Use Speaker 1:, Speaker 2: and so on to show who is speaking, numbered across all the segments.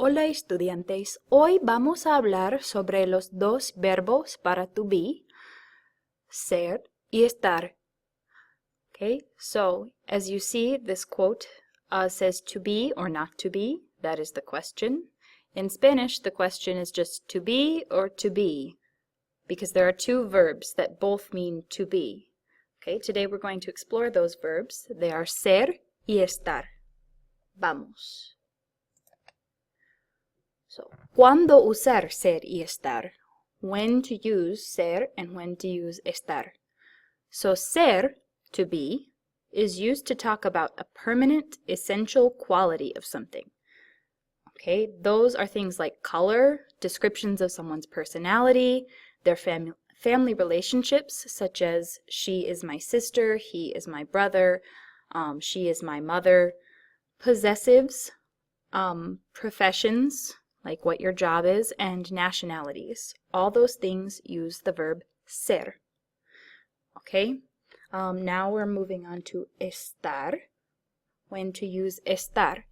Speaker 1: Hola estudiantes, hoy vamos a hablar sobre los dos verbos para to be, ser y estar. Okay, so as you see, this quote says to be or not to be. That is the question. In Spanish, the question is just to be or to be, because there are two verbs that both mean to be. Okay, today we're going to explore those verbs. They are ser y estar. Vamos. So, ¿cuándo usar ser y estar? When to use ser and when to use estar. So, ser, to be, is used to talk about a permanent, essential quality of something. Okay, those are things like color, descriptions of someone's personality, their family relationships, such as she is my sister, he is my brother, she is my mother, possessives, professions, like what your job is, and nationalities. All those things use the verb ser. Okay, now we're moving on to estar. When to use estar.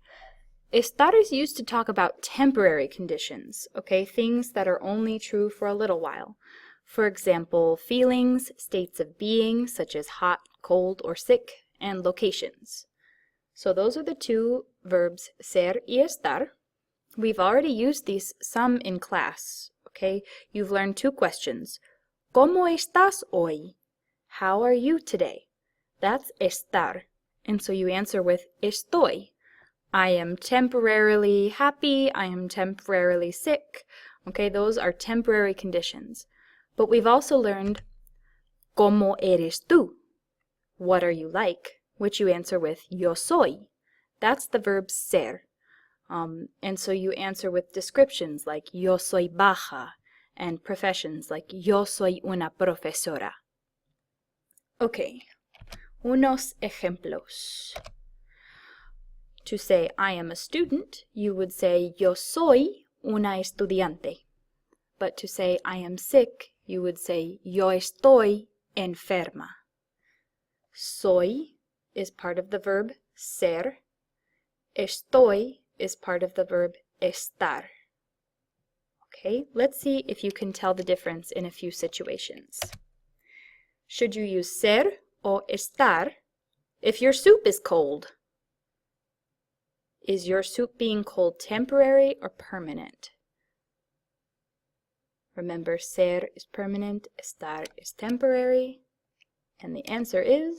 Speaker 1: Estar is used to talk about temporary conditions, okay, things that are only true for a little while. For example, feelings, states of being, such as hot, cold, or sick, and locations. So those are the two verbs, ser y estar. We've already used these some in class, okay? You've learned two questions. ¿Cómo estás hoy? How are you today? That's estar. And so you answer with estoy. I am temporarily happy, I am temporarily sick. Okay, those are temporary conditions. But we've also learned ¿Cómo eres tú? What are you like? Which you answer with yo soy. That's the verb ser. And so you answer with descriptions like yo soy baja and professions like yo soy una profesora. Okay, unos ejemplos. To say I am a student, you would say yo soy una estudiante. But to say I am sick, you would say yo estoy enferma. Soy is part of the verb ser. Estoy is part of the verb estar. Okay, let's see if you can tell the difference in a few situations. Should you use ser or estar if your soup is cold? Is your soup being cold temporary or permanent? Remember, ser is permanent, estar is temporary. And the answer is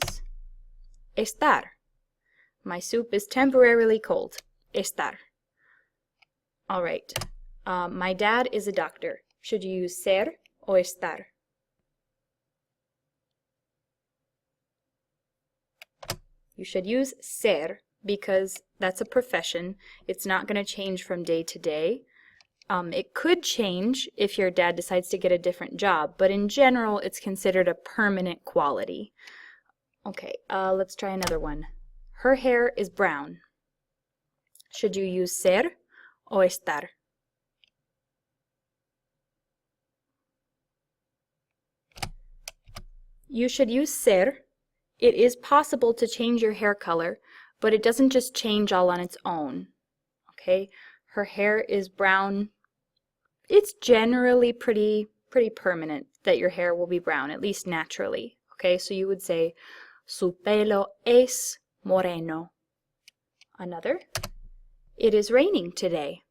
Speaker 1: estar. My soup is temporarily cold. Estar. All right. My dad is a doctor. Should you use ser or estar? You should use ser because that's a profession. It's not going to change from day to day. It could change if your dad decides to get a different job, but in general, it's considered a permanent quality. Okay, let's try another one. Her hair is brown. Should you use ser or estar? You should use ser. It is possible to change your hair color, but it doesn't just change all on its own. Okay, her hair is brown. It's generally pretty permanent that your hair will be brown, at least naturally. Okay, so you would say su pelo es moreno. Another, it is raining today.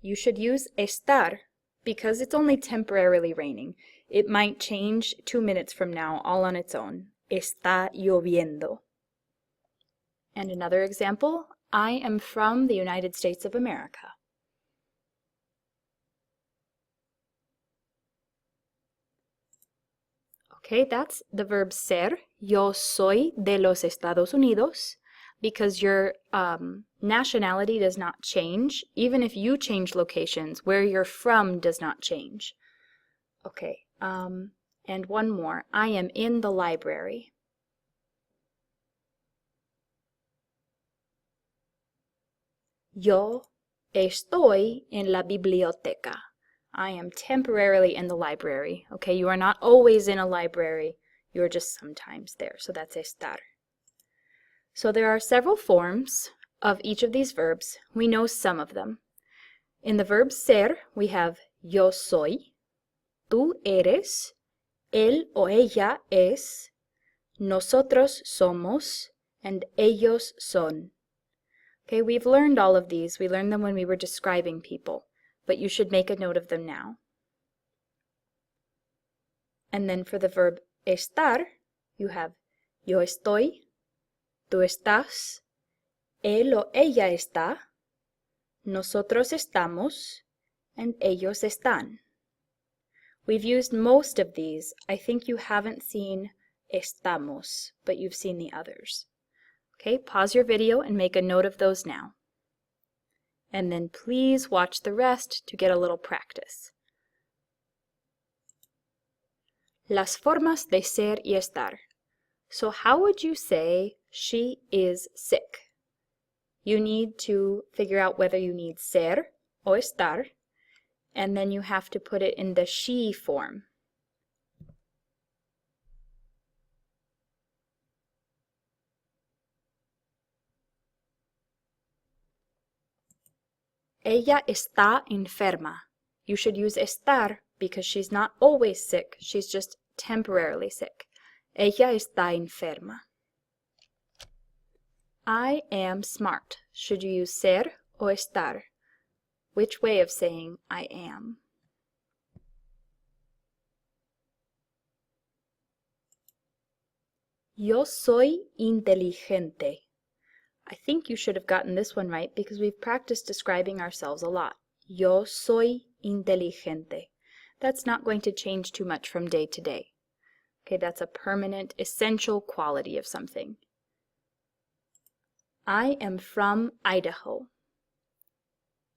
Speaker 1: You should use estar because it's only temporarily raining. It might change 2 minutes from now all on its own. Está lloviendo. And another example, I am from the United States of America. Okay, that's the verb ser. Yo soy de los Estados Unidos, because your nationality does not change. Even if you change locations, where you're from does not change. Okay, and one more. I am in the library. Yo estoy en la biblioteca. I am temporarily in the library. Okay, you are not always in a library. You are just sometimes there. So that's estar. So there are several forms of each of these verbs. We know some of them. In the verb ser, we have yo soy, tú eres, él o ella es, nosotros somos, and ellos son. Okay, we've learned all of these. We learned them when we were describing people, but you should make a note of them now. And then for the verb estar, you have yo estoy, tú estás, él o ella está, nosotros estamos, and ellos están. We've used most of these. I think you haven't seen estamos, but you've seen the others. Okay, pause your video and make a note of those now. And then please watch the rest to get a little practice. Las formas de ser y estar. So how would you say she is sick? You need to figure out whether you need ser o estar, and then you have to put it in the she form. Ella está enferma. You should use estar because she's not always sick, she's just temporarily sick. Ella está enferma. I am smart. Should you use ser o estar? Which way of saying I am? Yo soy inteligente. I think you should have gotten this one right because we've practiced describing ourselves a lot. Yo soy inteligente. That's not going to change too much from day to day. Okay, that's a permanent, essential quality of something. I am from Idaho.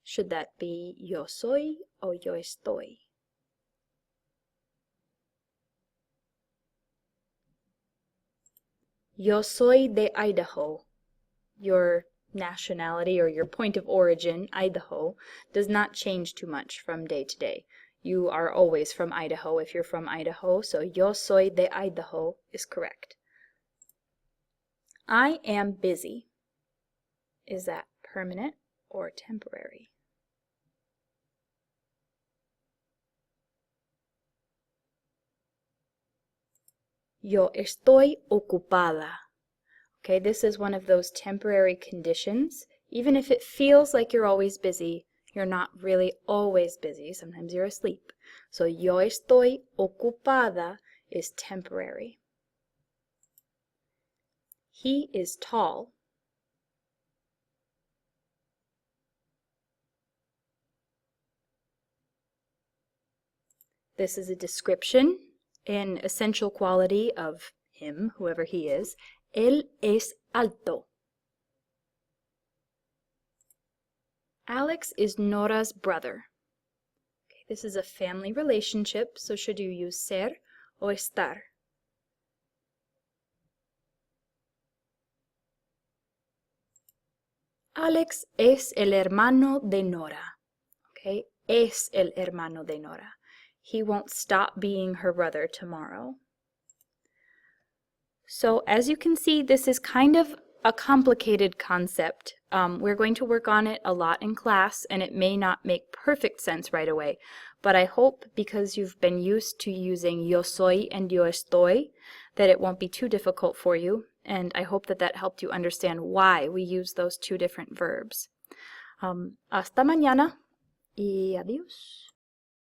Speaker 1: Should that be yo soy o yo estoy? Yo soy de Idaho. Your nationality or your point of origin, Idaho, does not change too much from day to day. You are always from Idaho if you're from Idaho, so yo soy de Idaho is correct. I am busy. Is that permanent or temporary? Yo estoy ocupada. Okay, this is one of those temporary conditions. Even if it feels like you're always busy, you're not really always busy. Sometimes you're asleep. So yo estoy ocupada is temporary. He is tall. This is a description, an essential quality of him, whoever he is. Él es alto. Alex is Nora's brother. Okay, this is a family relationship, so should you use ser o estar? Alex es el hermano de Nora. Okay, es el hermano de Nora. He won't stop being her brother tomorrow. So as you can see, this is kind of a complicated concept. We're going to work on it a lot in class, and it may not make perfect sense right away. But I hope, because you've been used to using yo soy and yo estoy, that it won't be too difficult for you. And I hope that that helped you understand why we use those two different verbs. Hasta mañana y adiós.